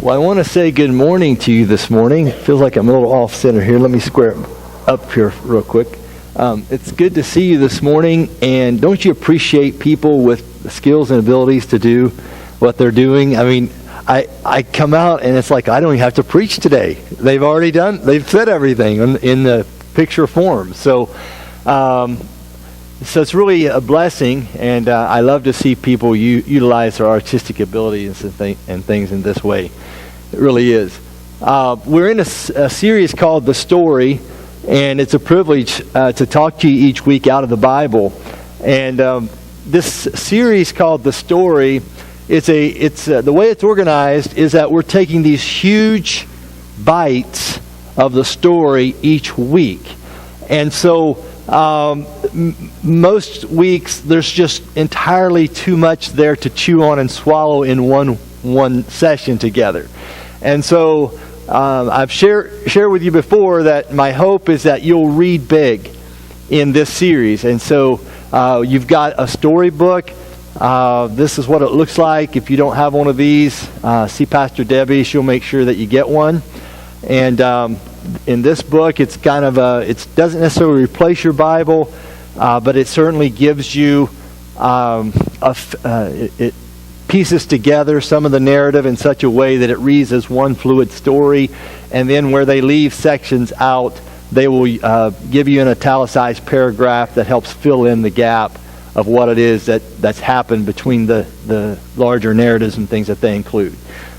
Well, I want to say good morning to you this morning. It feels like I'm a little off center here. Let me square up here real quick. It's good to see you this morning, and don't you appreciate people with the skills and abilities to do what they're doing? I mean, I come out and it's like I don't even have to preach today. They've said everything in the picture form. So it's really a blessing, and I love to see people utilize their artistic abilities and things in this way. It really is. We're in a series called The Story, and it's a privilege to talk to you each week out of the Bible. And this series called The Story, it's the way it's organized is that we're taking these huge bites of the story each week. And so most weeks there's just entirely too much there to chew on and swallow in one session together. And so I've shared with you before that my hope is that you'll read big in this series. And so you've got a storybook. This is what it looks like. If you don't have one of these, see Pastor Debbie. She'll make sure that you get one. And in this book, it's kind of it doesn't necessarily replace your Bible, but it certainly gives you it pieces together some of the narrative in such a way that it reads as one fluid story, and then where they leave sections out, they will give you an italicized paragraph that helps fill in the gap of what it is that's happened between the larger narratives and things that they include.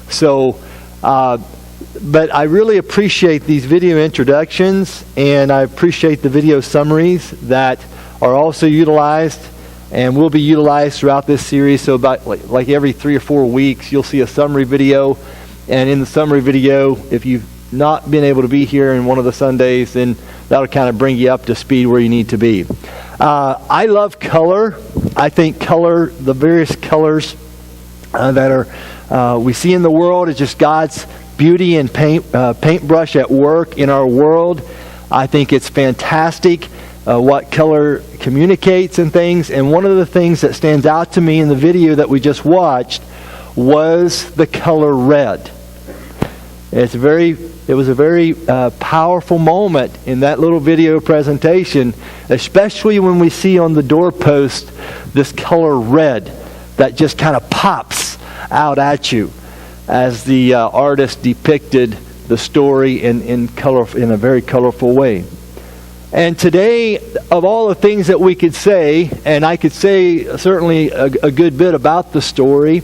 So, but I really appreciate these video introductions, and I appreciate the video summaries that are also utilized and will be utilized throughout this series. So about like every 3 or 4 weeks, you'll see a summary video. And in the summary video, if you've not been able to be here in one of the Sundays, then that'll kind of bring you up to speed where you need to be. I love color. I think color, the various colors that are we see in the world, is just God's beauty and paintbrush at work in our world. I think it's fantastic what color communicates and things. And one of the things that stands out to me in the video that we just watched was the color red. It was a very powerful moment in that little video presentation, especially when we see on the doorpost this color red that just kind of pops out at you as the artist depicted the story in a very colorful way. And today, of all the things that we could say, and I could say certainly a good bit about the story,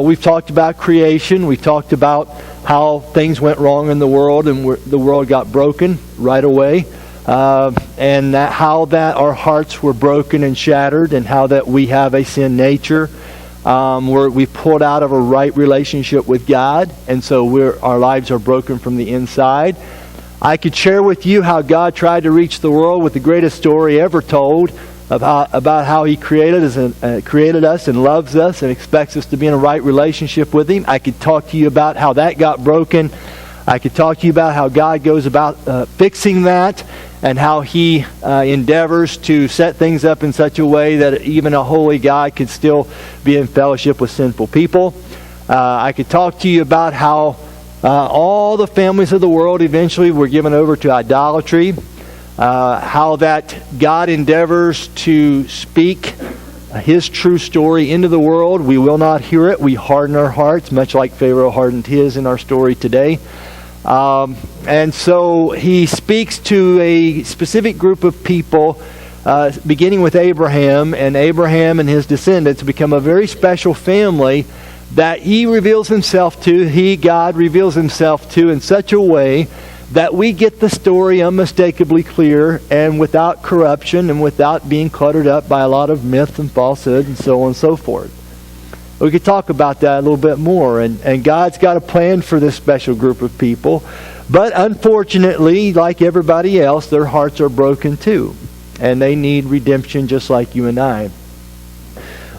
we've talked about creation, we've talked about how things went wrong in the world and the world got broken right away, and how that our hearts were broken and shattered, and how that we have a sin nature, where we pulled out of a right relationship with God, and so our lives are broken from the inside. I could share with you how God tried to reach the world with the greatest story ever told about how He created us and loves us and expects us to be in a right relationship with Him. I could talk to you about how that got broken. I could talk to you about how God goes about fixing that, and how He endeavors to set things up in such a way that even a holy God could still be in fellowship with sinful people. I could talk to you about how all the families of the world eventually were given over to idolatry. How that God endeavors to speak His true story into the world. We will not hear it. We harden our hearts, much like Pharaoh hardened his in our story today. And so He speaks to a specific group of people, beginning with Abraham, and Abraham and his descendants become a very special family that He reveals Himself to, God reveals Himself to in such a way that we get the story unmistakably clear and without corruption and without being cluttered up by a lot of myth and falsehood and so on and so forth. We could talk about that a little bit more, and God's got a plan for this special group of people, but unfortunately, like everybody else, their hearts are broken too, and they need redemption just like you and I.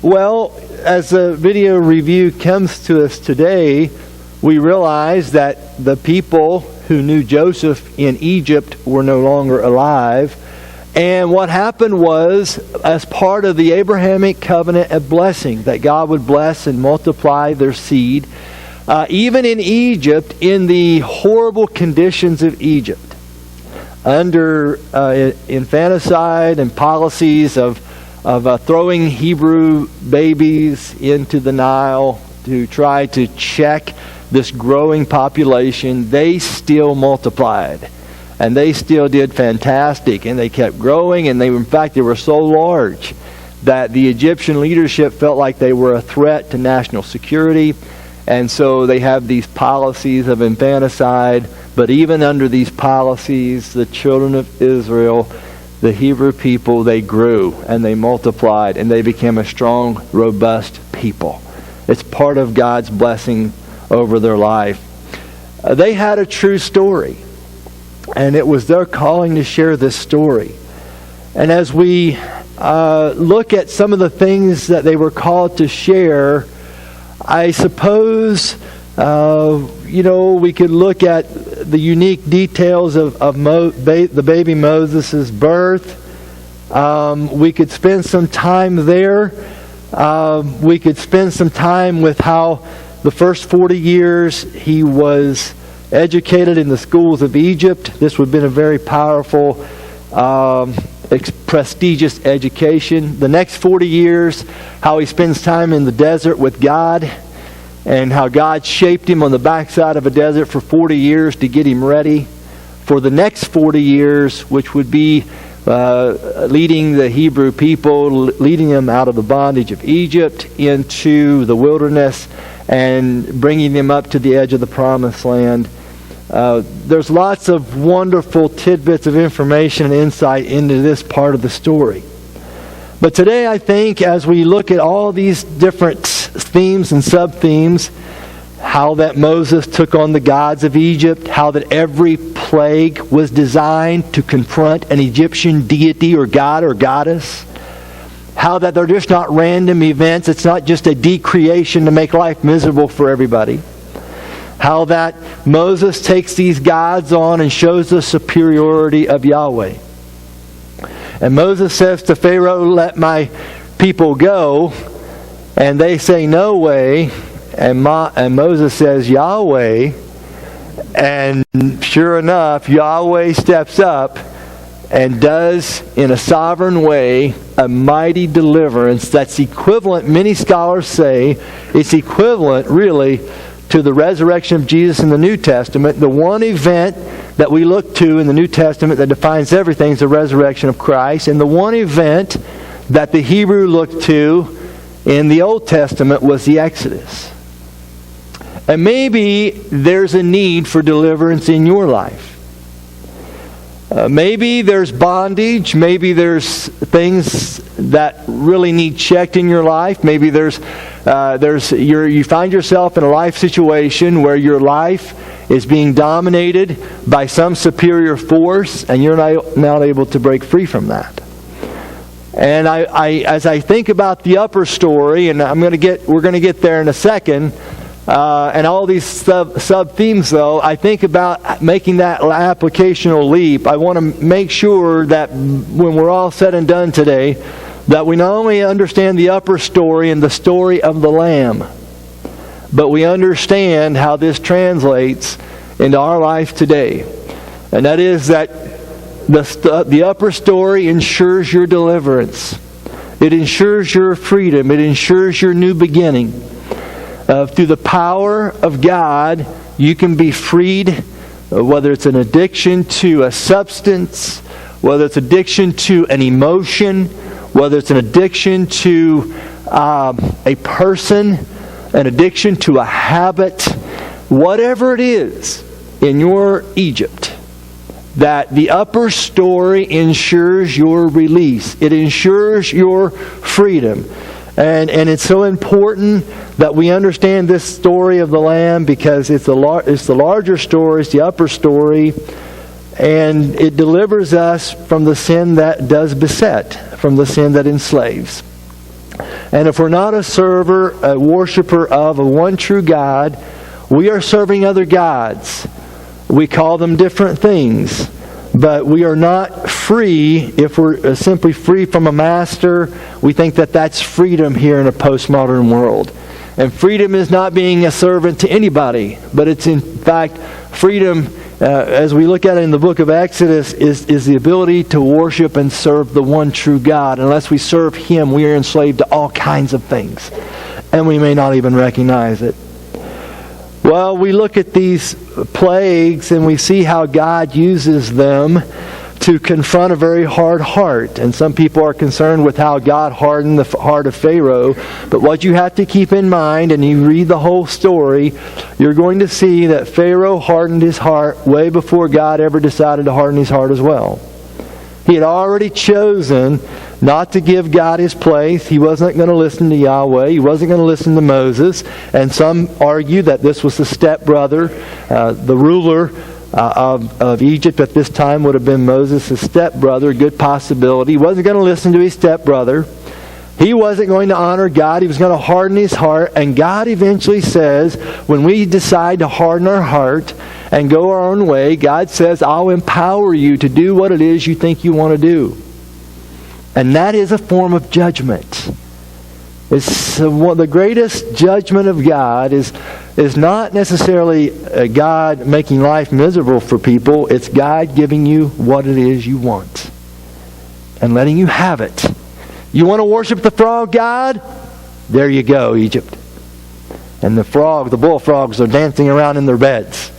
Well, as the video review comes to us today, we realize that the people who knew Joseph in Egypt were no longer alive. And what happened was, as part of the Abrahamic covenant of blessing, that God would bless and multiply their seed, even in Egypt, in the horrible conditions of Egypt, under infanticide and policies of throwing Hebrew babies into the Nile to try to check this growing population, they still multiplied. And they still did fantastic. And they kept growing, and in fact, they were so large that the Egyptian leadership felt like they were a threat to national security. And so they have these policies of infanticide. But even under these policies, the children of Israel, the Hebrew people, they grew and they multiplied and they became a strong, robust people. It's part of God's blessing over their life. They had a true story, and it was their calling to share this story. And as we look at some of the things that they were called to share, I suppose we could look at the unique details of the baby Moses' birth. We could spend some time there. We could spend some time with how the first 40 years he was educated in the schools of Egypt. This would have been a very powerful, prestigious education. The next 40 years, how he spends time in the desert with God, and how God shaped him on the backside of a desert for 40 years to get him ready for the next 40 years, which would be leading the Hebrew people, leading them out of the bondage of Egypt into the wilderness and bringing them up to the edge of the promised land. There's lots of wonderful tidbits of information and insight into this part of the story. But today, I think, as we look at all these different themes and sub-themes, how that Moses took on the gods of Egypt, how that every plague was designed to confront an Egyptian deity or god or goddess, how that they're just not random events, it's not just a decreation to make life miserable for everybody, how that Moses takes these gods on and shows the superiority of Yahweh. And Moses says to Pharaoh, "Let my people go." And they say, "No way." And Moses says, "Yahweh." And sure enough, Yahweh steps up and does, in a sovereign way, a mighty deliverance that's equivalent, many scholars say, it's equivalent, really, to the resurrection of Jesus in the New Testament. The one event that we look to in the New Testament that defines everything is the resurrection of Christ. And the one event that the Hebrew looked to in the Old Testament was the Exodus. And maybe there's a need for deliverance in your life. Maybe there's bondage. Maybe there's things that really need checked in your life. Maybe you find yourself in a life situation where your life is being dominated by some superior force, and you're not able to break free from that. And as I think about the upper story, and we're going to get there in a second. And all these sub-themes, though, I think about making that applicational leap. I want to make sure that when we're all said and done today, that we not only understand the upper story and the story of the Lamb, but we understand how this translates into our life today. And that is that the upper story ensures your deliverance. It ensures your freedom. It ensures your new beginning. Through the power of God, you can be freed, whether it's an addiction to a substance, whether it's addiction to an emotion, whether it's an addiction to a person, an addiction to a habit, whatever it is in your Egypt, that the upper story ensures your release. It ensures your freedom. And it's so important that we understand this story of the Lamb, because it's the larger story, it's the upper story, and it delivers us from the sin that does beset, from the sin that enslaves. And if we're not a worshiper of a one true God, we are serving other gods. We call them different things. But we are not free if we're simply free from a master. We think that that's freedom here in a postmodern world. And freedom is not being a servant to anybody, but it's in fact freedom, as we look at it in the book of Exodus, is the ability to worship and serve the one true God. Unless we serve Him, we are enslaved to all kinds of things, and we may not even recognize it. Well, we look at these plagues and we see how God uses them to confront a very hard heart. And some people are concerned with how God hardened the heart of Pharaoh. But what you have to keep in mind, and you read the whole story, you're going to see that Pharaoh hardened his heart way before God ever decided to harden his heart as well. He had already chosen not to give God His place. He wasn't going to listen to Yahweh. He wasn't going to listen to Moses. And some argue that this was the stepbrother. The ruler of Egypt at this time would have been Moses' stepbrother. A good possibility. He wasn't going to listen to his stepbrother. He wasn't going to honor God. He was going to harden his heart. And God eventually says, when we decide to harden our heart and go our own way, God says, I'll empower you to do what it is you think you want to do. And that is a form of judgment. It's the greatest judgment of God is not necessarily God making life miserable for people. It's God giving you what it is you want and letting you have it. You want to worship the frog god? There you go, Egypt. And the bullfrogs are dancing around in their beds.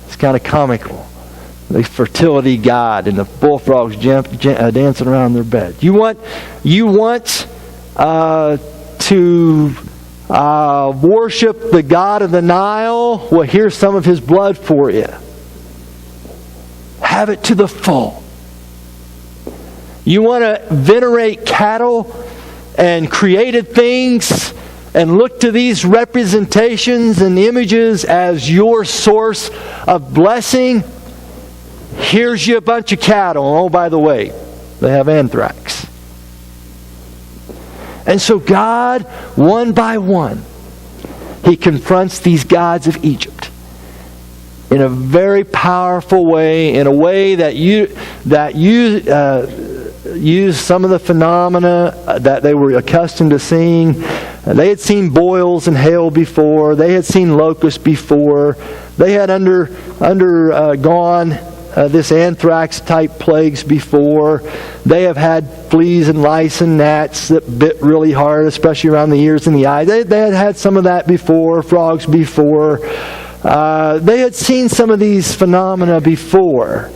It's kind of comical. The fertility god and the bullfrogs dancing around in their bed. You want to worship the god of the Nile? Well, here's some of his blood for you. Have it to the full. You want to venerate cattle and created things and look to these representations and images as your source of blessing? Here's you a bunch of cattle. Oh, by the way, they have anthrax. And so God, one by one, He confronts these gods of Egypt in a very powerful way, in a way that use some of the phenomena that they were accustomed to seeing. They had seen boils and hail before. They had seen locusts before. They had undergone this anthrax-type plagues before. They have had fleas and lice and gnats that bit really hard, especially around the ears and the eyes. They had had some of that before, frogs before. They had seen some of these phenomena before.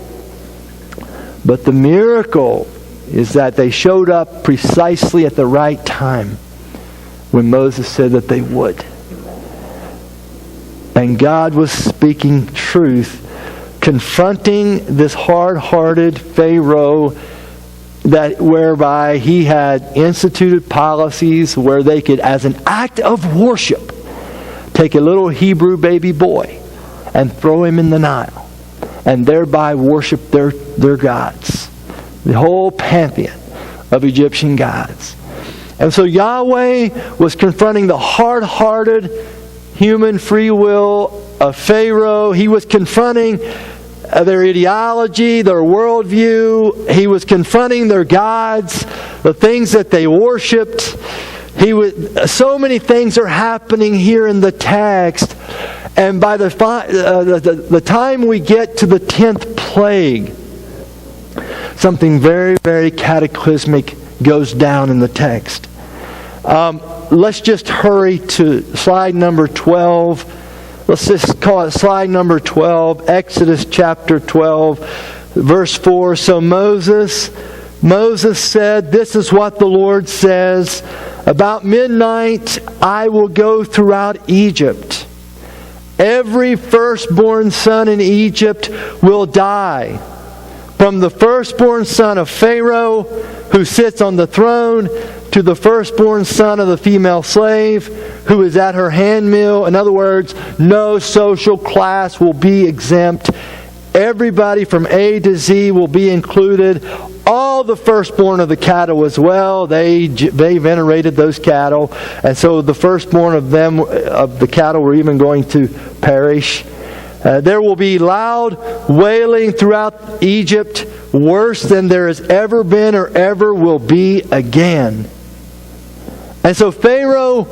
But the miracle is that they showed up precisely at the right time when Moses said that they would. And God was speaking truth, confronting this hard-hearted Pharaoh whereby he had instituted policies where they could, as an act of worship, take a little Hebrew baby boy and throw him in the Nile and thereby worship their gods. The whole pantheon of Egyptian gods. And so Yahweh was confronting the hard-hearted human free will of Pharaoh. He was confronting their ideology, their worldview. He was confronting their gods, the things that they worshipped. So many things are happening here in the text. And by the time we get to the 10th plague, something very, very cataclysmic goes down in the text. Let's just hurry to slide number 12. Let's just call it slide number 12, Exodus chapter 12, verse 4. So Moses said, "This is what the Lord says, about midnight I will go throughout Egypt. Every firstborn son in Egypt will die, from the firstborn son of Pharaoh, who sits on the throne, to the firstborn son of the female slave, who is at her handmill." In other words, no social class will be exempt. Everybody from A to Z will be included. All the firstborn of the cattle as well. They venerated those cattle. And so the firstborn of the cattle were even going to perish. There will be loud wailing throughout Egypt, worse than there has ever been or ever will be again. And so Pharaoh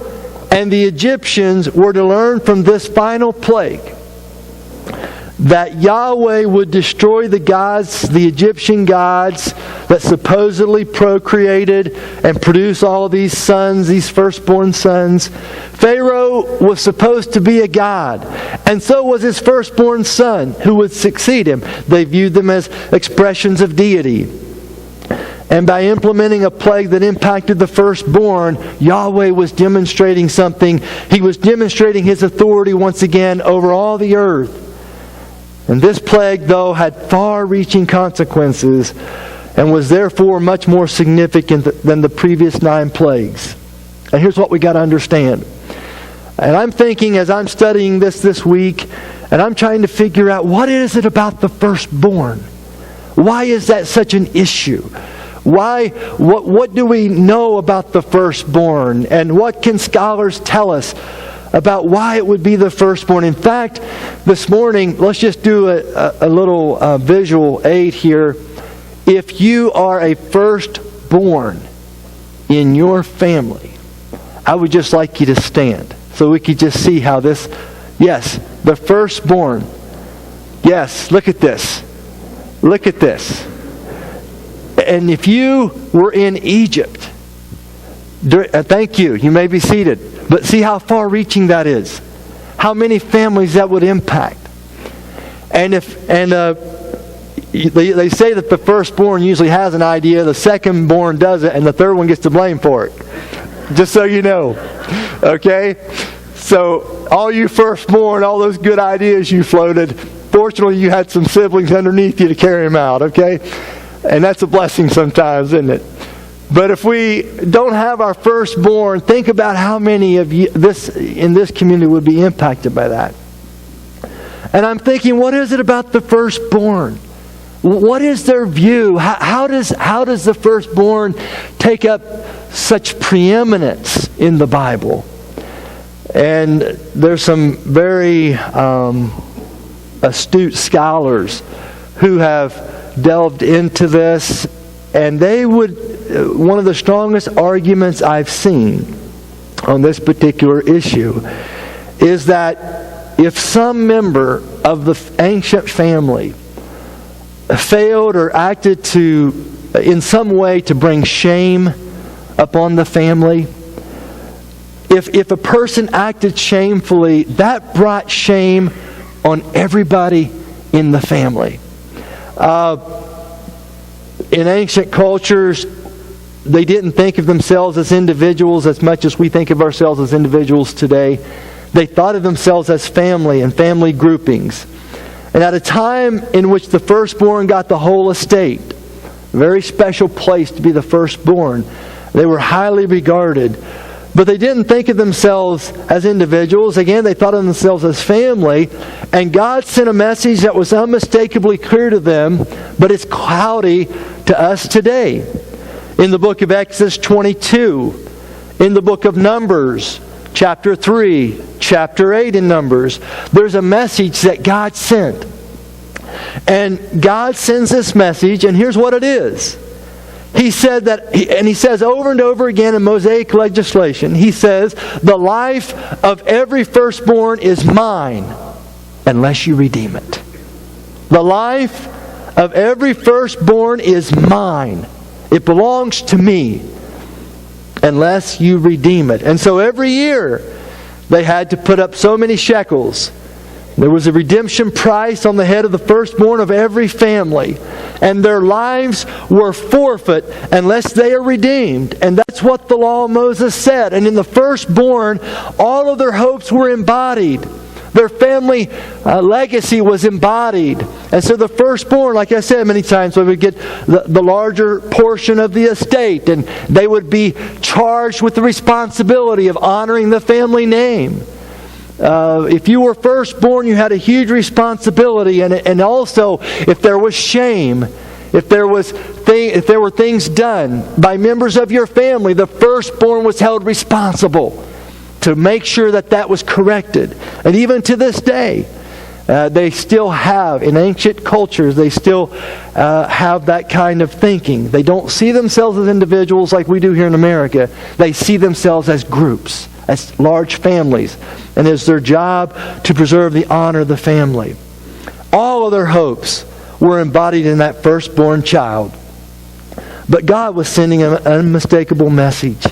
And the Egyptians were to learn from this final plague that Yahweh would destroy the gods, the Egyptian gods that supposedly procreated and produced all these sons, these firstborn sons. Pharaoh was supposed to be a god, and so was his firstborn son who would succeed him. They viewed them as expressions of deity. And by implementing a plague that impacted the firstborn, Yahweh was demonstrating something. He was demonstrating His authority once again over all the earth. And this plague, though, had far-reaching consequences and was therefore much more significant than the previous 9 plagues. And here's what we got to understand. And I'm thinking as I'm studying this week, and I'm trying to figure out what is it about the firstborn? Why is that such an issue? Why? What do we know about the firstborn? And what can scholars tell us about why it would be the firstborn? In fact, this morning, let's just do a little visual aid here. If you are a firstborn in your family, I would just like you to stand so we could just see how this, yes, the firstborn. Yes, look at this. Look at this. And if you were in Egypt, thank you, you may be seated. But see how far-reaching that is. How many families that would impact. And they say that the firstborn usually has an idea, the secondborn doesn't, and the third one gets to blame for it. Just so you know. Okay? So, all you firstborn, all those good ideas you floated, fortunately you had some siblings underneath you to carry them out. Okay? And that's a blessing sometimes, isn't it? But if we don't have our firstborn, think about how many of you in this community would be impacted by that. And I'm thinking, what is it about the firstborn? What is their view? How does the firstborn take up such preeminence in the Bible? And there's some very astute scholars who have delved into this, and they would, one of the strongest arguments I've seen on this particular issue is that if some member of the ancient family failed or acted in some way to bring shame upon the family, if a person acted shamefully, that brought shame on everybody in the family. In ancient cultures, they didn't think of themselves as individuals as much as we think of ourselves as individuals today. They thought of themselves as family and family groupings. And at a time in which the firstborn got the whole estate, a very special place to be the firstborn, they were highly regarded. But they didn't think of themselves as individuals. Again, they thought of themselves as family. And God sent a message that was unmistakably clear to them, but it's cloudy to us today. In the book of Exodus 22, in the book of Numbers, chapter 3, chapter 8 in Numbers, there's a message that God sent. And God sends this message, and here's what it is. He said that, and he says over and over again in Mosaic legislation, he says, the life of every firstborn is mine unless you redeem it. The life of every firstborn is mine. It belongs to me unless you redeem it. And so every year they had to put up so many shekels. There was a redemption price on the head of the firstborn of every family. And their lives were forfeit unless they are redeemed. And that's what the law of Moses said. And in the firstborn, all of their hopes were embodied. Their family legacy was embodied. And so the firstborn, like I said many times, they would get the larger portion of the estate. And they would be charged with the responsibility of honoring the family name. If you were firstborn, you had a huge responsibility, and also if there was shame, if there were things done by members of your family, the firstborn was held responsible to make sure that was corrected. And even to this day, they still have, in ancient cultures, they still have that kind of thinking. They don't see themselves as individuals like we do here in America. They see themselves as groups as large families, and it's their job to preserve the honor of the family. All of their hopes were embodied in that firstborn child. But God was sending an unmistakable message,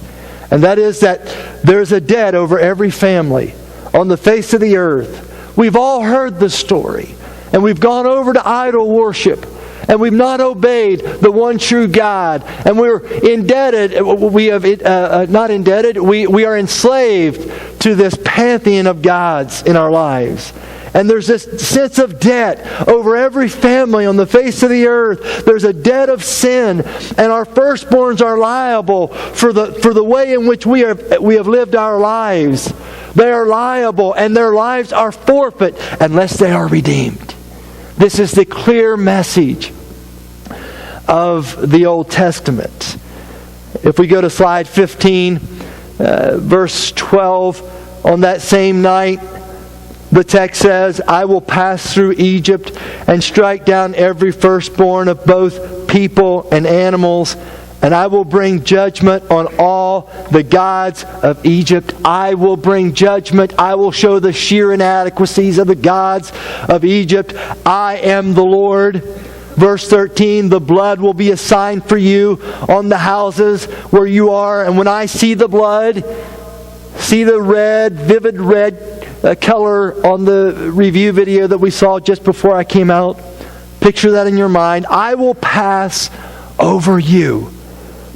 and that is that there's a debt over every family on the face of the earth. We've all heard the story, and we've gone over to idol worship, and we've not obeyed the one true God, and we're indebted. We have not indebted. We are enslaved to this pantheon of gods in our lives. And there's this sense of debt over every family on the face of the earth. There's a debt of sin, and our firstborns are liable for the way in which we have lived our lives. They are liable, and their lives are forfeit unless they are redeemed. This is the clear message of the Old Testament. If we go to slide 15, verse 12, on that same night, the text says, I will pass through Egypt and strike down every firstborn of both people and animals, and I will bring judgment on all the gods of Egypt. I will bring judgment. I will show the sheer inadequacies of the gods of Egypt. I am the Lord. Verse 13, the blood will be a sign for you on the houses where you are. And when I see the blood, see the red, vivid red color on the review video that we saw just before I came out. Picture that in your mind. I will pass over you.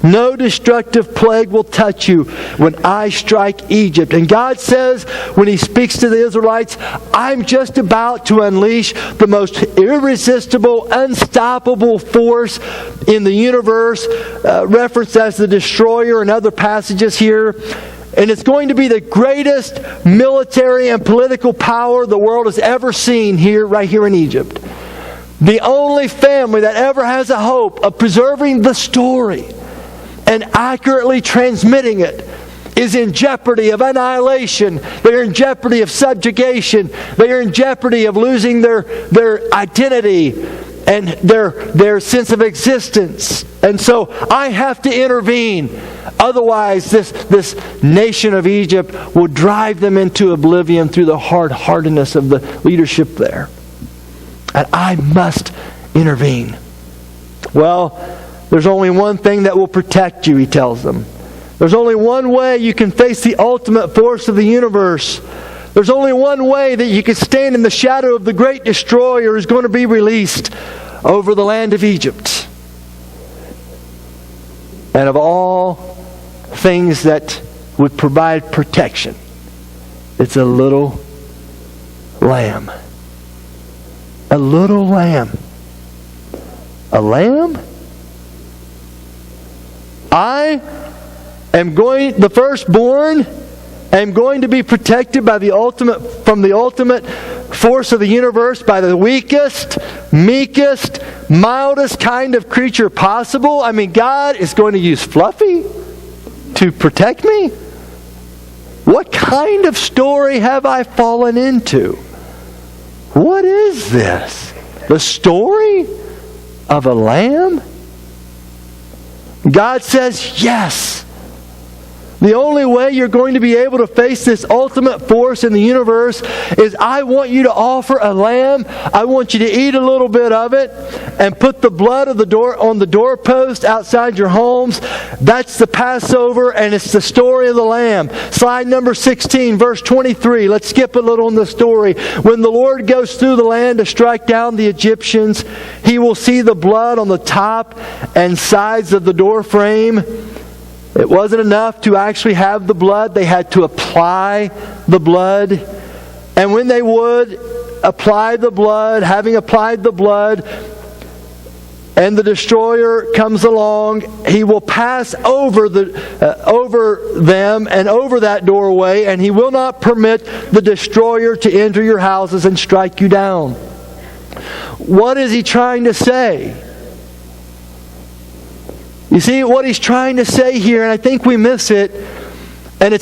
No destructive plague will touch you when I strike Egypt. And God says, when He speaks to the Israelites, I'm just about to unleash the most irresistible, unstoppable force in the universe, referenced as the destroyer in other passages here. And it's going to be the greatest military and political power the world has ever seen right here in Egypt. The only family that ever has a hope of preserving the story and accurately transmitting it is in jeopardy of annihilation. They're in jeopardy of subjugation. They are in jeopardy of losing their identity and their sense of existence. And so I have to intervene. Otherwise, this nation of Egypt will drive them into oblivion through the hard-heartedness of the leadership there. And I must intervene. Well, there's only one thing that will protect you, he tells them. There's only one way you can face the ultimate force of the universe. There's only one way that you can stand in the shadow of the great destroyer who's going to be released over the land of Egypt. And of all things that would provide protection, it's a little lamb. A little lamb. A lamb? The firstborn, am going to be protected from the ultimate force of the universe, by the weakest, meekest, mildest kind of creature possible. I mean, God is going to use Fluffy to protect me? What kind of story have I fallen into? What is this? The story of a lamb? God says, yes. The only way you're going to be able to face this ultimate force in the universe is I want you to offer a lamb. I want you to eat a little bit of it and put the blood of on the doorpost outside your homes. That's the Passover, and it's the story of the lamb. Slide number 16, verse 23. Let's skip a little in the story. When the Lord goes through the land to strike down the Egyptians, He will see the blood on the top and sides of the door frame. It wasn't enough to actually have the blood. They had to apply the blood. And when they would apply the blood, having applied the blood, and the destroyer comes along, he will pass over them and over that doorway, and he will not permit the destroyer to enter your houses and strike you down. What is he trying to say? You see, what he's trying to say here, and I think we miss it, and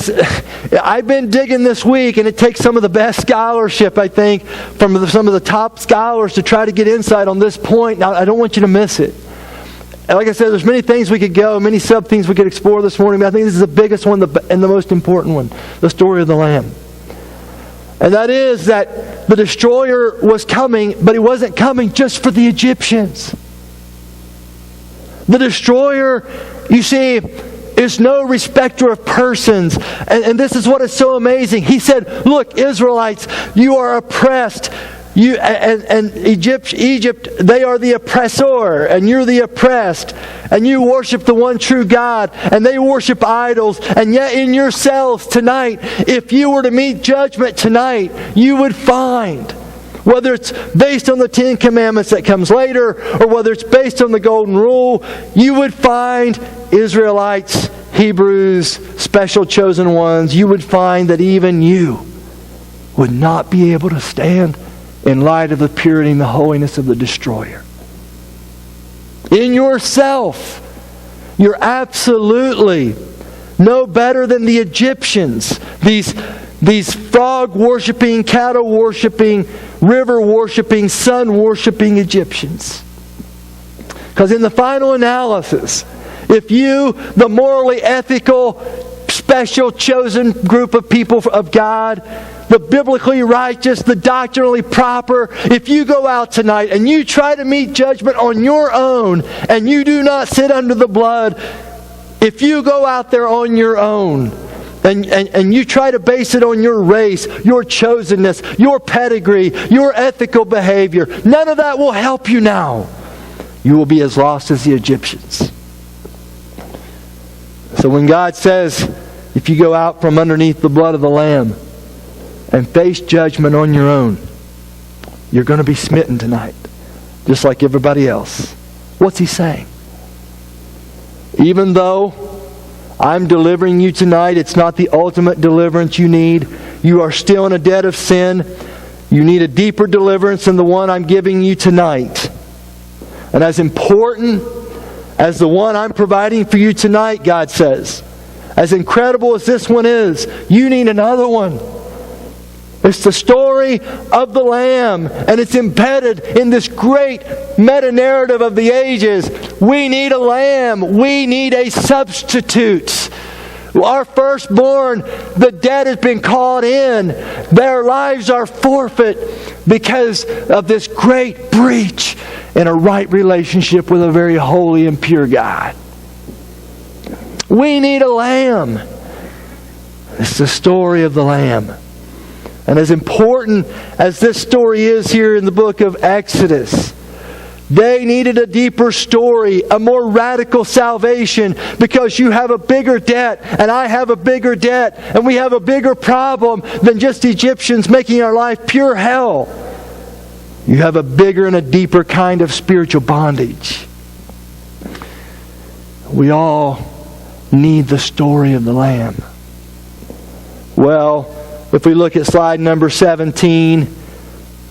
I've been digging this week, and it takes some of the best scholarship, I think, from some of the top scholars to try to get insight on this point. Now, I don't want you to miss it. And like I said, there's many things we could go, many sub-things we could explore this morning, but I think this is the biggest one and the most important one, the story of the Lamb. And that is that the destroyer was coming, but he wasn't coming just for the Egyptians. The destroyer, you see, is no respecter of persons. And this is what is so amazing. He said, look, Israelites, you are oppressed. Egypt, they are the oppressor, and you're the oppressed. And you worship the one true God, and they worship idols. And yet in yourselves tonight, if you were to meet judgment tonight, you would find, whether it's based on the Ten Commandments that comes later, or whether it's based on the Golden Rule, you would find Israelites, Hebrews, special chosen ones, you would find that even you would not be able to stand in light of the purity and the holiness of the destroyer. In yourself, you're absolutely no better than the Egyptians. These frog-worshipping, cattle-worshipping, river-worshipping, sun-worshipping Egyptians. Because in the final analysis, if you, the morally ethical, special, chosen group of people of God, the biblically righteous, the doctrinally proper, if you go out tonight and you try to meet judgment on your own and you do not sit under the blood, if you go out there on your own and you try to base it on your race, your chosenness, your pedigree, your ethical behavior, none of that will help you now. You will be as lost as the Egyptians. So when God says, if you go out from underneath the blood of the Lamb and face judgment on your own, you're going to be smitten tonight, just like everybody else. What's He saying? Even though I'm delivering you tonight, it's not the ultimate deliverance you need. You are still in a debt of sin. You need a deeper deliverance than the one I'm giving you tonight. And as important as the one I'm providing for you tonight, God says, as incredible as this one is, you need another one. It's the story of the Lamb, and it's embedded in this great meta-narrative of the ages. We need a lamb. We need a substitute. Our firstborn, the dead has been called in. Their lives are forfeit because of this great breach in a right relationship with a very holy and pure God. We need a lamb. It's the story of the Lamb. And as important as this story is here in the book of Exodus, they needed a deeper story, a more radical salvation, because you have a bigger debt, and I have a bigger debt, and we have a bigger problem than just Egyptians making our life pure hell. You have a bigger and a deeper kind of spiritual bondage. We all need the story of the Lamb. Well, if we look at slide number 17,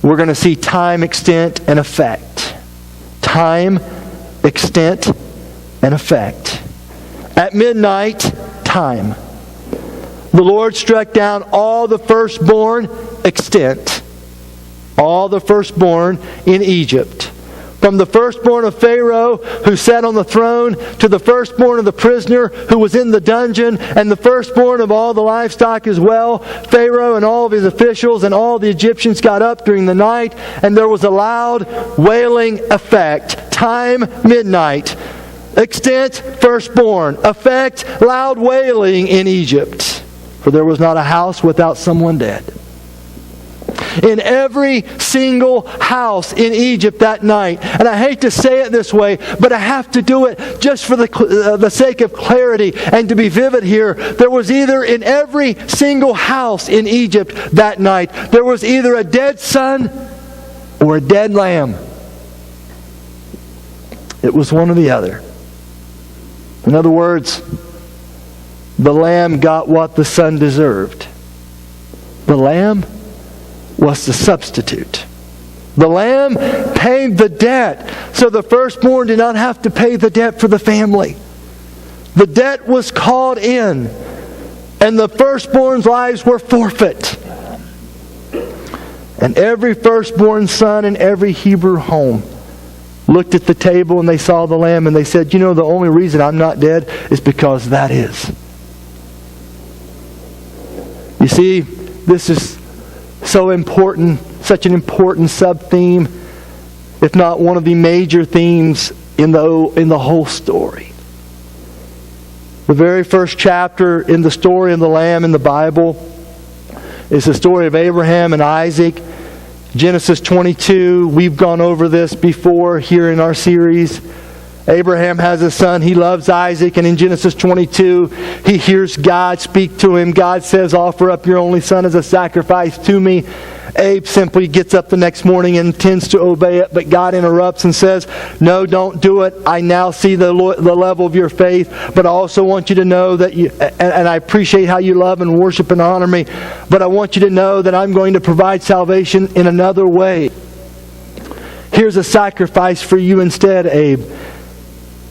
we're going to see time, extent, and effect. Time, extent, and effect. At midnight, time. The Lord struck down all the firstborn, extent. All the firstborn in Egypt. From the firstborn of Pharaoh who sat on the throne, to the firstborn of the prisoner who was in the dungeon, and the firstborn of all the livestock as well. Pharaoh and all of his officials and all the Egyptians got up during the night, and there was a loud wailing effect. Time, midnight. Extent, firstborn. Effect, loud wailing in Egypt. For there was not a house without someone dead. In every single house in Egypt that night, and I hate to say it this way, but I have to do it just for the sake of clarity and to be vivid here. There was either in every single house in Egypt that night, there was either a dead son or a dead lamb. It was one or the other. In other words, the lamb got what the son deserved. The lamb was the substitute. The lamb paid the debt, so the firstborn did not have to pay the debt for the family. The debt was called in, and the firstborn's lives were forfeit. And every firstborn son in every Hebrew home looked at the table and they saw the lamb and they said, the only reason I'm not dead is because that is. You see, this is so important, such an important sub-theme, if not one of the major themes in the whole story. The very first chapter in the story of the Lamb in the Bible is the story of Abraham and Isaac. Genesis 22, we've gone over this before here in our series. Abraham has a son, he loves Isaac, and in Genesis 22, he hears God speak to him. God says, offer up your only son as a sacrifice to me. Abe simply gets up the next morning and intends to obey it, but God interrupts and says, no, don't do it. I now see the level of your faith, but I also want you to know that and I appreciate how you love and worship and honor me, but I want you to know that I'm going to provide salvation in another way. Here's a sacrifice for you instead, Abe.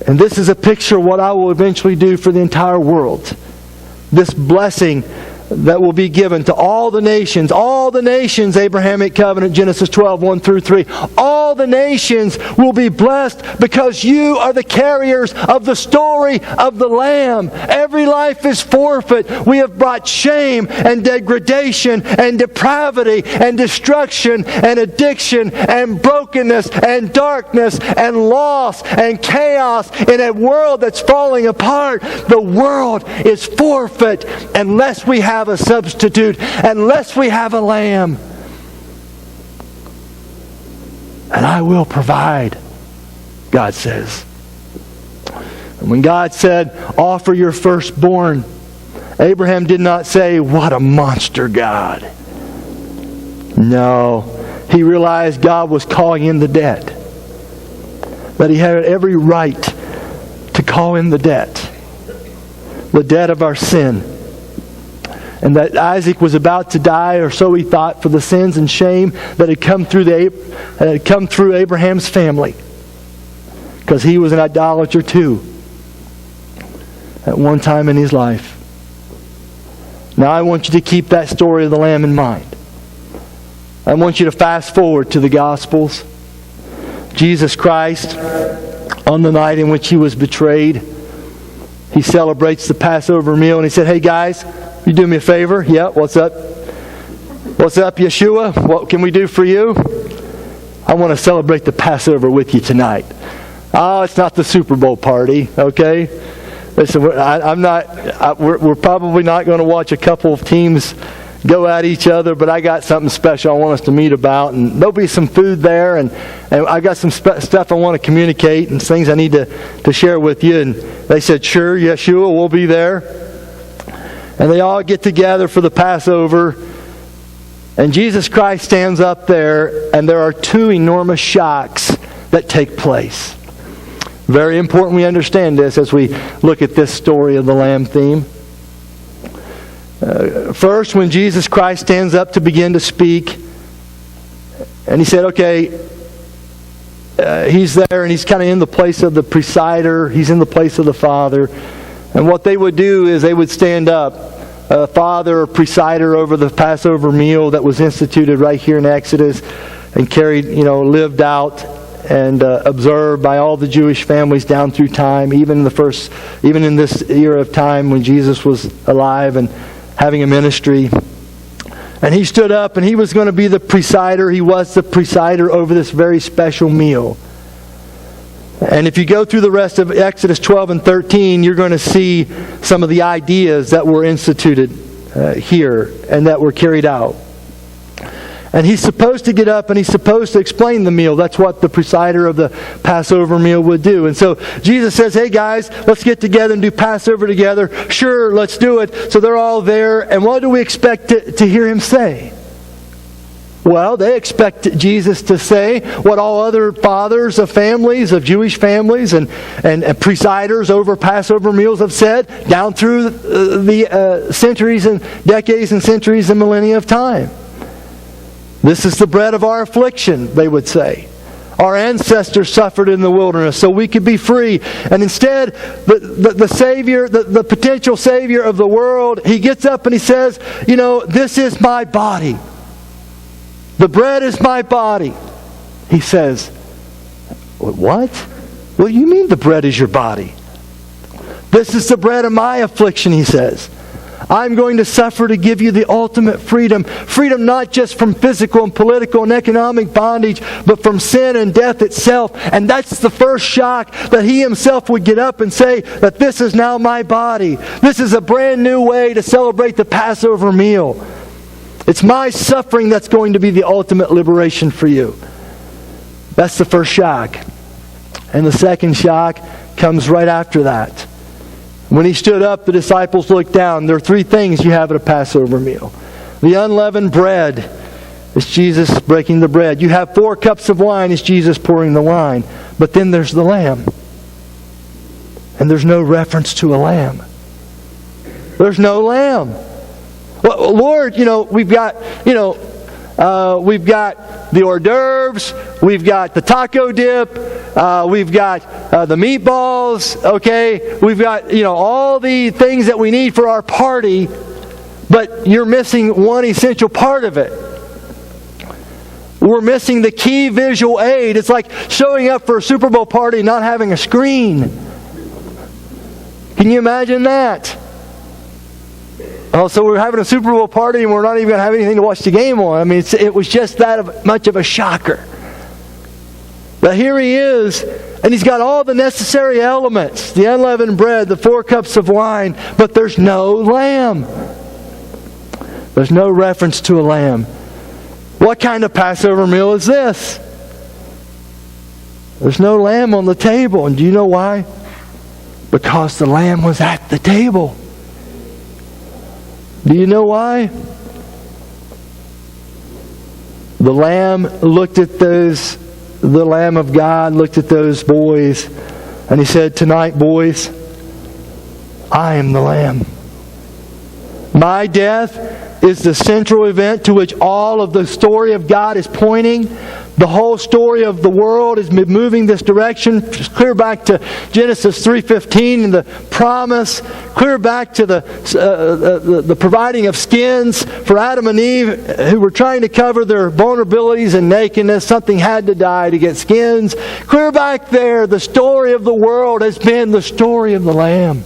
And this is a picture of what I will eventually do for the entire world. This blessing that will be given to all the nations, Abrahamic covenant, Genesis 12, 1 through 3. All the nations will be blessed because you are the carriers of the story of the Lamb. Every life is forfeit. We have brought shame and degradation and depravity and destruction and addiction and brokenness and darkness and loss and chaos in a world that's falling apart. The world is forfeit unless we have a substitute, unless we have a lamb. And I will provide, God says. And when God said, offer your firstborn, Abraham did not say, what a monster God. No. He realized God was calling in the debt. That he had every right to call in the debt. The debt of our sin. And that Isaac was about to die, or so he thought, for the sins and shame that had come through Abraham's family. Because he was an idolater too, at one time in his life. Now I want you to keep that story of the Lamb in mind. I want you to fast forward to the Gospels. Jesus Christ, on the night in which he was betrayed, he celebrates the Passover meal, and he said, hey guys, you do me a favor? Yeah, what's up? What's up, Yeshua? What can we do for you? I want to celebrate the Passover with you tonight. Oh, it's not the Super Bowl party, okay? Listen, we're probably not going to watch a couple of teams go at each other, but I got something special I want us to meet about, and there'll be some food there, and I got some stuff I want to communicate and things I need to share with you. And they said, sure, Yeshua, we'll be there. And they all get together for the Passover. And Jesus Christ stands up there, and there are two enormous shocks that take place. Very important we understand this as we look at this story of the Lamb theme. First, when Jesus Christ stands up to begin to speak, and he said, okay, he's there, and he's kind of in the place of the presider. He's in the place of the Father. And what they would do is they would stand up, a father or presider over the Passover meal that was instituted right here in Exodus and carried, lived out and observed by all the Jewish families down through time, even in this era of time when Jesus was alive and having a ministry. And he stood up and he was going to be the presider. He was the presider over this very special meal. And if you go through the rest of Exodus 12 and 13, you're going to see some of the ideas that were instituted here and that were carried out. And he's supposed to get up and he's supposed to explain the meal. That's what the presider of the Passover meal would do. And so Jesus says, hey guys, let's get together and do Passover together. Sure, let's do it. So they're all there. And what do we expect to hear him say? Well, they expect Jesus to say what all other fathers of families, of Jewish families, and presiders over Passover meals have said down through the centuries and decades and centuries and millennia of time. This is the bread of our affliction, they would say. Our ancestors suffered in the wilderness so we could be free. And instead, the Savior, the potential Savior of the world, he gets up and he says, this is my body. The bread is my body, he says. What? What do you mean the bread is your body? This is the bread of my affliction, he says. I'm going to suffer to give you the ultimate freedom. Freedom not just from physical and political and economic bondage, but from sin and death itself. And that's the first shock, that he himself would get up and say that this is now my body. This is a brand new way to celebrate the Passover meal. It's my suffering that's going to be the ultimate liberation for you. That's the first shock. And the second shock comes right after that. When he stood up, the disciples looked down. There are three things you have at a Passover meal. The unleavened bread is Jesus breaking the bread. You have 4 cups of wine, is Jesus pouring the wine. But then there's the lamb. And there's no reference to a lamb. There's no lamb. Well, Lord, we've got the hors d'oeuvres, we've got the taco dip, we've got the meatballs, okay? We've got, all the things that we need for our party, but you're missing one essential part of it. We're missing the key visual aid. It's like showing up for a Super Bowl party and not having a screen. Can you imagine that? Oh, so we're having a Super Bowl party and we're not even going to have anything to watch the game on. I mean, it was just that much of a shocker. But here he is, and he's got all the necessary elements. The unleavened bread, the 4 cups of wine, but there's no lamb. There's no reference to a lamb. What kind of Passover meal is this? There's no lamb on the table. And do you know why? Because the lamb was at the table. Do you know why? The Lamb of God looked at those boys, and he said, "Tonight, boys, I am the Lamb. My death is the central event to which all of the story of God is pointing. The whole story of the world is moving this direction, clear back to Genesis 3:15 and the promise, clear back to the providing of skins for Adam and Eve, who were trying to cover their vulnerabilities and nakedness. Something had to die to get skins. Clear back there, the story of the world has been the story of the Lamb.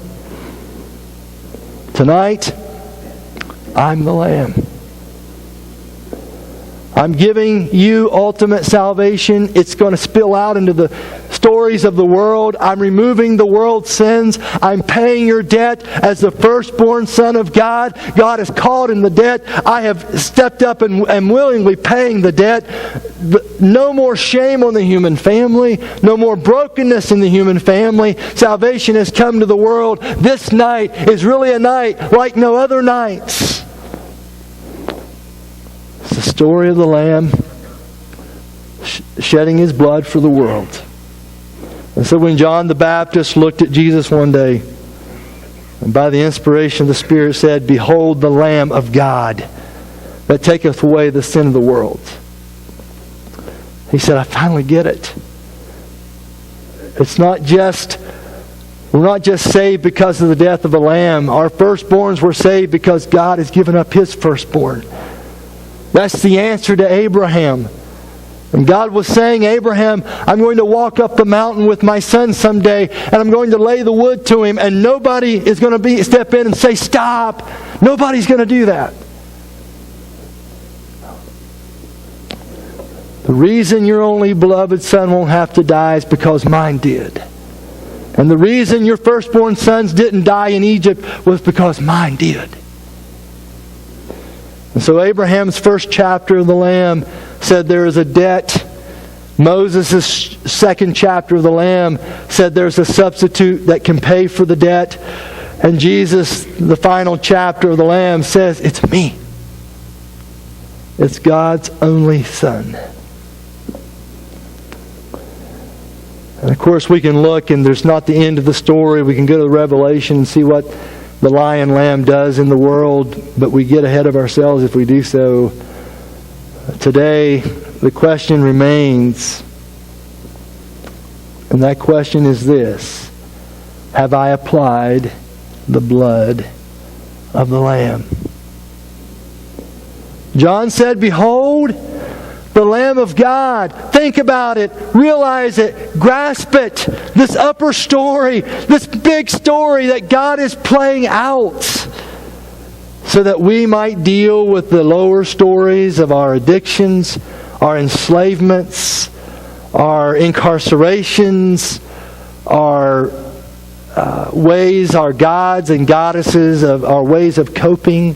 Tonight, I'm the Lamb. I'm giving you ultimate salvation. It's going to spill out into the stories of the world. I'm removing the world's sins. I'm paying your debt as the firstborn Son of God. God has called in the debt. I have stepped up and am willingly paying the debt. No more shame on the human family. No more brokenness in the human family. Salvation has come to the world. This night is really a night like no other nights. It's the story of the Lamb shedding His blood for the world. And so when John the Baptist looked at Jesus one day, and by the inspiration of the Spirit said, "Behold the Lamb of God that taketh away the sin of the world," he said, "I finally get it. It's not just, we're not just saved because of the death of a lamb. Our firstborns were saved because God has given up His firstborn." That's the answer to Abraham. And God was saying, "Abraham, I'm going to walk up the mountain with my son someday, and I'm going to lay the wood to him, and nobody is going to step in and say, 'Stop.' Nobody's going to do that." The reason your only beloved son won't have to die is because mine did. And the reason your firstborn sons didn't die in Egypt was because mine did. And so Abraham's first chapter of the Lamb said there is a debt. Moses' second chapter of the Lamb said there's a substitute that can pay for the debt. And Jesus, the final chapter of the Lamb, says, "It's me. It's God's only Son." And of course we can look, and there's not the end of the story. We can go to Revelation and see what the lion lamb does in the world, but we get ahead of ourselves if we do so. Today, the question remains, and that question is this: have I applied the blood of the Lamb? John said, "Behold, The Lamb of God. Think about it. Realize it. Grasp it. This upper story. This big story that God is playing out. So that we might deal with the lower stories of our addictions, our enslavements, our incarcerations, our ways, our gods and goddesses, of our ways of coping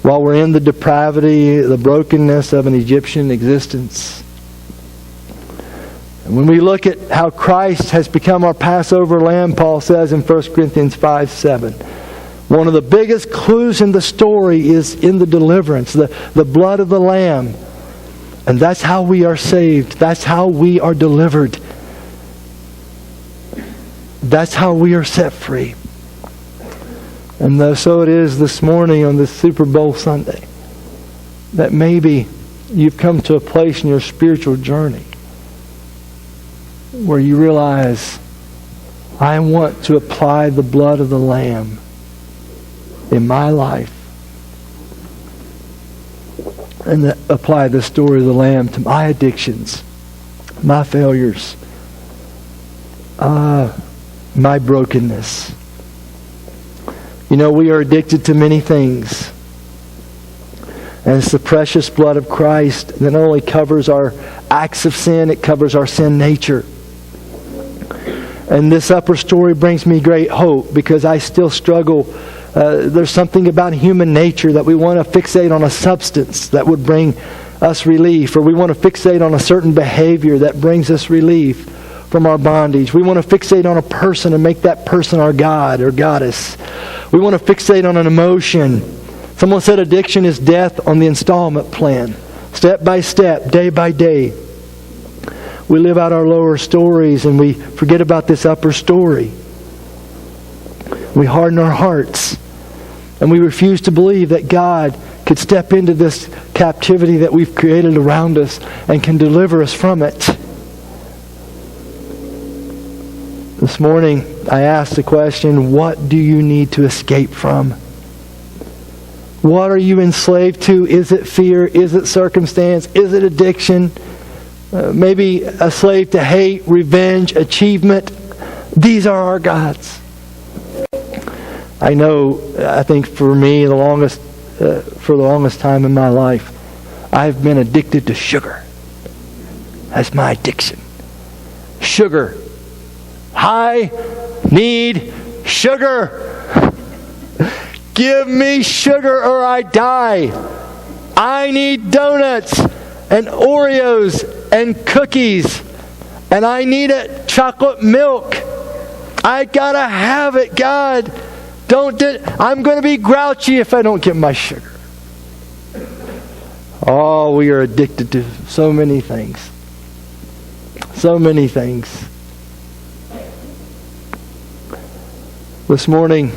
while we're in the depravity, the brokenness of an Egyptian existence. And when we look at how Christ has become our Passover lamb, Paul says in 1 Corinthians 5:7, one of the biggest clues in the story is in the deliverance, the blood of the Lamb. And that's how we are saved. That's how we are delivered. That's how we are set free. And so it is this morning on this Super Bowl Sunday that maybe you've come to a place in your spiritual journey where you realize, I want to apply the blood of the Lamb in my life and apply the story of the Lamb to my addictions, my failures, my brokenness. You know, we are addicted to many things. And it's the precious blood of Christ that not only covers our acts of sin, it covers our sin nature. And this upper story brings me great hope because I still struggle. There's something about human nature that we want to fixate on a substance that would bring us relief, or we want to fixate on a certain behavior that brings us relief from our bondage. We want to fixate on a person and make that person our God or goddess. We want to fixate on an emotion. Someone said addiction is death on the installment plan. Step by step, day by day. We live out our lower stories and we forget about this upper story. We harden our hearts. And we refuse to believe that God could step into this captivity that we've created around us and can deliver us from it. This morning, I asked the question, what do you need to escape from? What are you enslaved to? Is it fear? Is it circumstance? Is it addiction? Maybe a slave to hate, revenge, achievement. These are our gods. I think for me, for the longest time in my life, I've been addicted to sugar. That's my addiction. Sugar. I need sugar. Give me sugar or I die. I need donuts and Oreos and cookies. And I need it chocolate milk. I gotta have it, God. I'm going to be grouchy if I don't get my sugar. Oh, we are addicted to so many things. So many things. This morning,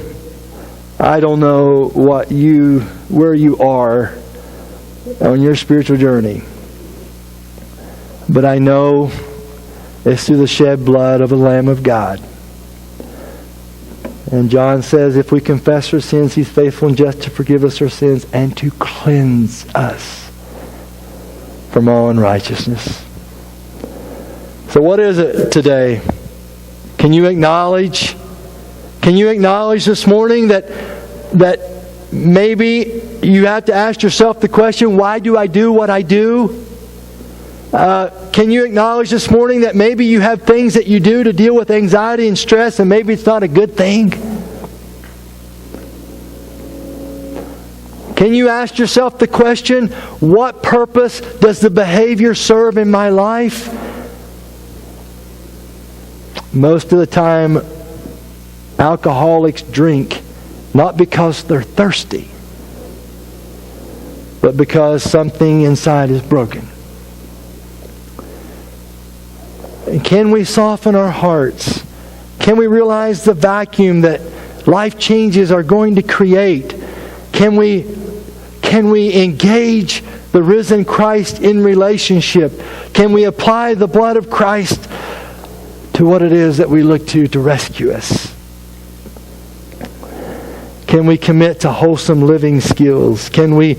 I don't know where you are on your spiritual journey. But I know it's through the shed blood of the Lamb of God. And John says, if we confess our sins, He's faithful and just to forgive us our sins and to cleanse us from all unrighteousness. So what is it today? Can you acknowledge this morning that maybe you have to ask yourself the question, why do I do what I do? Can you acknowledge this morning that maybe you have things that you do to deal with anxiety and stress and maybe it's not a good thing? Can you ask yourself the question, what purpose does the behavior serve in my life? Most of the time, alcoholics drink not because they're thirsty, but because something inside is broken. And can we soften our hearts? Can we realize the vacuum that life changes are going to create? Can we engage the risen Christ in relationship? Can we apply the blood of Christ to what it is that we look to rescue us? Can we commit to wholesome living skills? Can we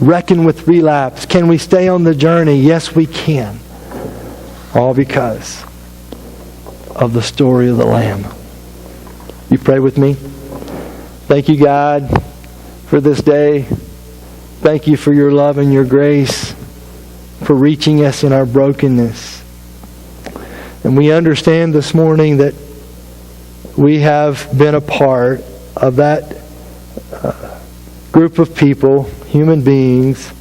reckon with relapse? Can we stay on the journey? Yes, we can. All because of the story of the Lamb. You pray with me? Thank you, God, for this day. Thank you for your love and your grace, for reaching us in our brokenness. And we understand this morning that we have been a part of that group of people, human beings,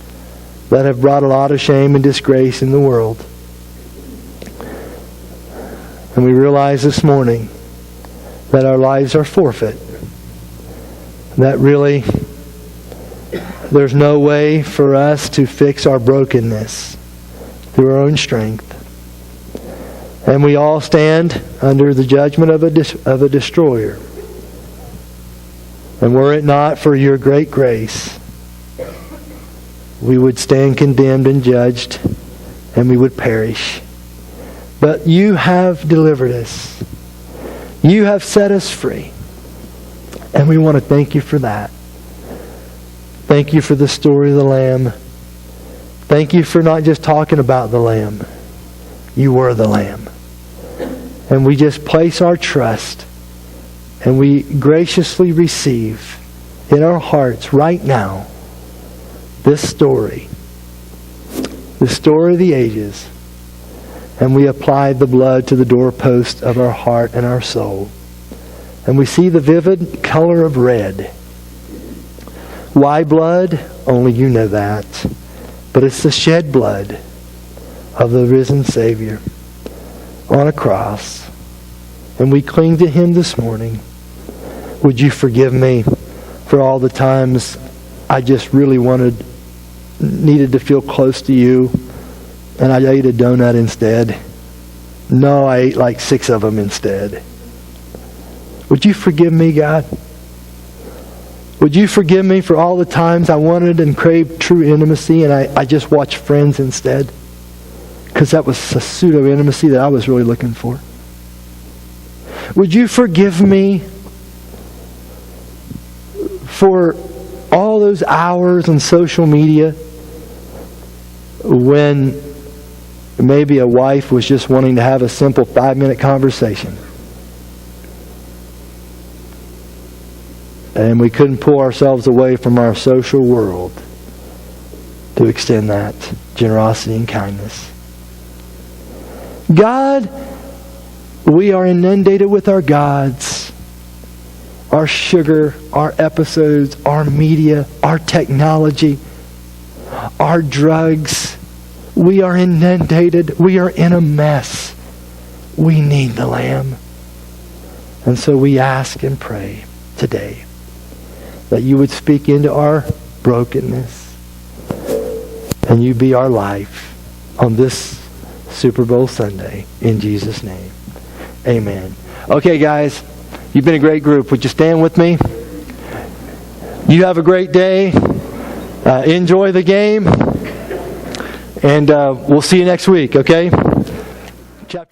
that have brought a lot of shame and disgrace in the world. And we realize this morning that our lives are forfeit. That really, there's no way for us to fix our brokenness through our own strength. And we all stand under the judgment of a destroyer. And were it not for your great grace, we would stand condemned and judged, and we would perish. But you have delivered us. You have set us free. And we want to thank you for that. Thank you for the story of the Lamb. Thank you for not just talking about the Lamb. You were the Lamb. And we just place our trust and we graciously receive in our hearts right now this story. The story of the ages. And we apply the blood to the doorpost of our heart and our soul. And we see the vivid color of red. Why blood? Only you know that. But it's the shed blood of the risen Savior on a cross. And we cling to Him this morning. Would you forgive me for all the times I just really needed to feel close to you, and I ate a donut instead? No, I ate like 6 of them instead. Would you forgive me, God? Would you forgive me for all the times I wanted and craved true intimacy and I just watched Friends instead? Because that was a pseudo-intimacy that I was really looking for. Would you forgive me for all those hours on social media when maybe a wife was just wanting to have a simple 5-minute conversation? And we couldn't pull ourselves away from our social world to extend that generosity and kindness. God, we are inundated with our gods, our sugar, our episodes, our media, our technology, our drugs. We are inundated. We are in a mess. We need the Lamb. And so we ask and pray today that you would speak into our brokenness and you be our life on this Super Bowl Sunday. In Jesus' name. Amen. Okay, guys, you've been a great group. Would you stand with me? You have a great day. Enjoy the game. And we'll see you next week, okay?